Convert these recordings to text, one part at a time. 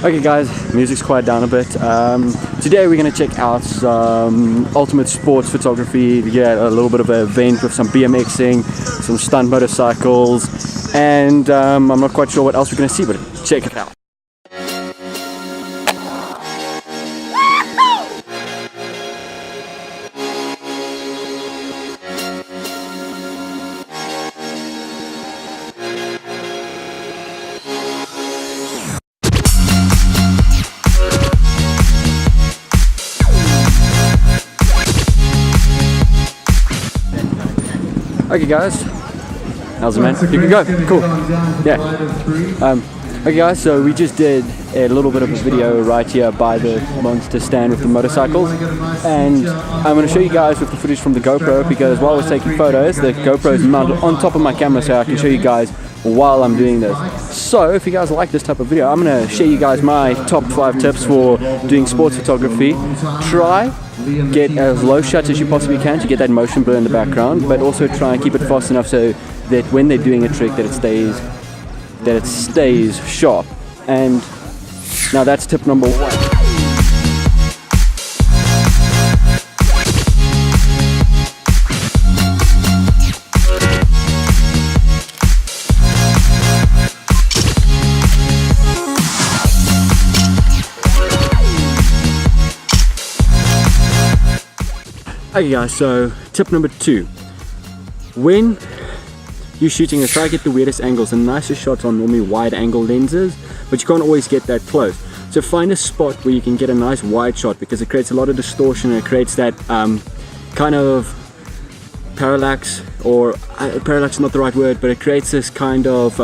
Okay guys, music's quiet down a bit. Today we're going to check out some ultimate sports photography. We get a little bit of an event with some BMXing, some stunt motorcycles, and I'm not quite sure what else we're going to see, but check it out. Okay guys, how's it man? You can go, cool. Yeah. Okay guys, so we just did a little bit of a video right here by the monster stand with the motorcycles, and I'm going to show you guys with the footage from the GoPro, because while I was taking photos, the GoPro is mounted on top of my camera so I can show you guys while I'm doing this. So if you guys like this type of video, I'm going to share you guys my top 5 tips for doing sports photography. Try get as low shutter as you possibly can to get that motion blur in the background, but also try and keep it fast enough so that when they're doing a trick that it stays sharp. And now that's tip number 1. Okay guys, so tip number 2. When you're shooting this, try to get the weirdest angles. The nicest shots are normally wide angle lenses, but you can't always get that close. So find a spot where you can get a nice wide shot, because it creates a lot of distortion and it creates that kind of parallax, or parallax is not the right word, but it creates this kind of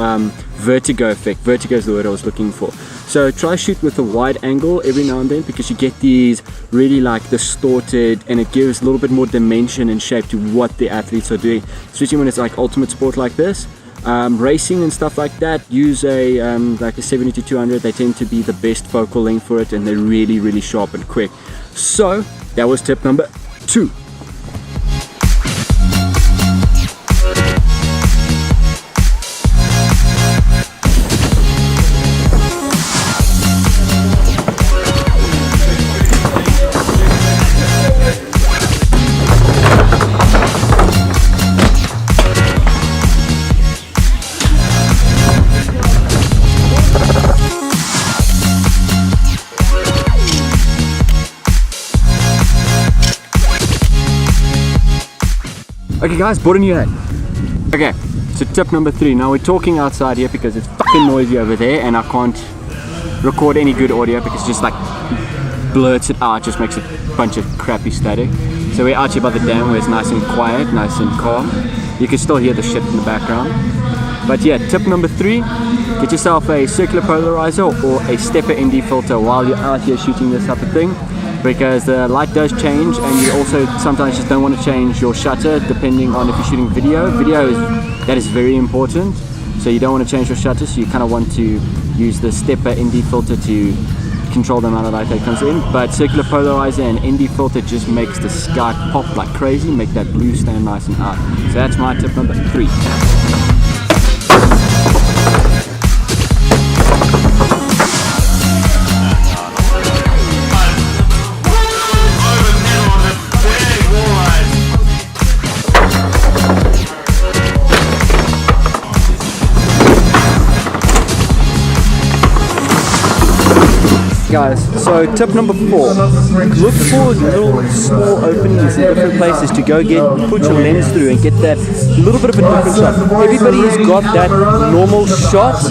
vertigo effect. Vertigo is the word I was looking for. So try shoot with a wide angle every now and then, because you get these really like distorted, and it gives a little bit more dimension and shape to what the athletes are doing, especially when it's like ultimate sport like this. Racing and stuff like that, use a like a 70-200. They tend to be the best focal length for it, and they're really, really sharp and quick. So that was tip number 2. Okay guys, bought a new head. Okay, so tip number 3. Now we're talking outside here because it's fucking noisy over there, and I can't record any good audio because it just like blurts it out, just makes a bunch of crappy static. So we're out here by the dam where it's nice and quiet, nice and calm. You can still hear the shit in the background. But yeah, tip number 3, get yourself a circular polarizer or a stepper ND filter while you're out here shooting this type of thing, because the light does change, and you also sometimes just don't want to change your shutter depending on if you're shooting video. That is very important, so you don't want to change your shutter, so you kind of want to use the stepper ND filter to control the amount of light that comes in. But circular polarizer and ND filter just makes the sky pop like crazy, make that blue stand nice and out. So that's my tip number 3. Guys, so tip number 4, look for little small openings in different places to go put your lens through and get that little bit of a different shot. Everybody's got that normal shot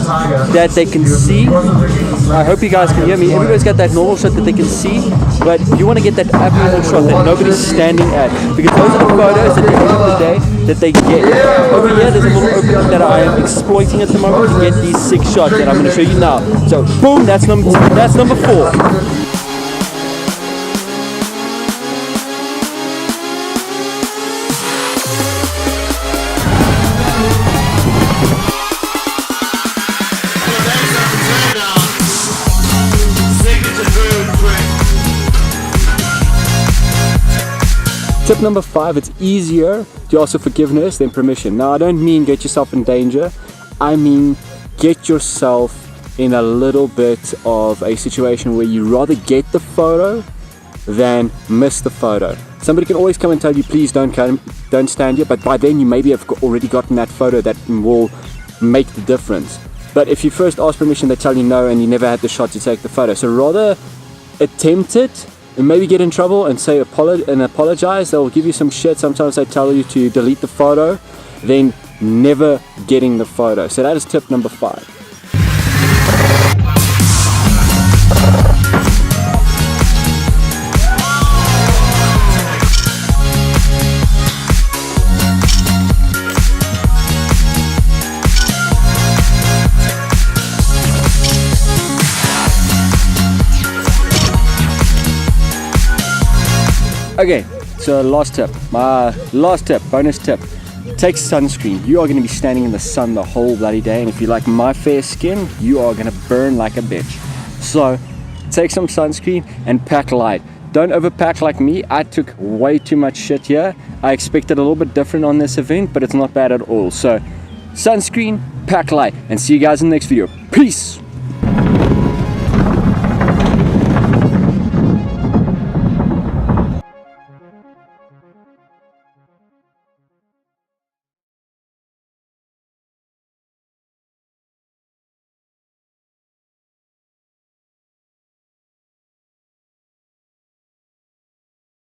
that they can see. I hope you guys can hear me. Everybody's got that normal shot that they can see, but you want to get that abnormal shot that nobody's standing at, because those are the photos at the end of the day that they get. Over here there's a little opening that I am exploiting at the moment to get these 6 shots that I'm going to show you now. So boom, that's number 4. Tip number 5, it's easier to ask for forgiveness than permission. Now I don't mean get yourself in danger, I mean get yourself in a little bit of a situation where you rather get the photo than miss the photo. Somebody can always come and tell you, please don't stand here, but by then you maybe have already gotten that photo that will make the difference. But if you first ask permission, they tell you no, and you never had the shot to take the photo. So rather attempt it and maybe get in trouble and say apologize. They'll give you some shit. Sometimes they tell you to delete the photo, then never getting the photo. So that is tip number 5. Okay, so my last tip, bonus tip, take sunscreen. You are going to be standing in the sun the whole bloody day, and if you like my fair skin, you are going to burn like a bitch. So take some sunscreen and pack light. Don't overpack like me. I took way too much shit here. I expected a little bit different on this event, but it's not bad at all. So sunscreen, pack light, and see you guys in the next video. Peace!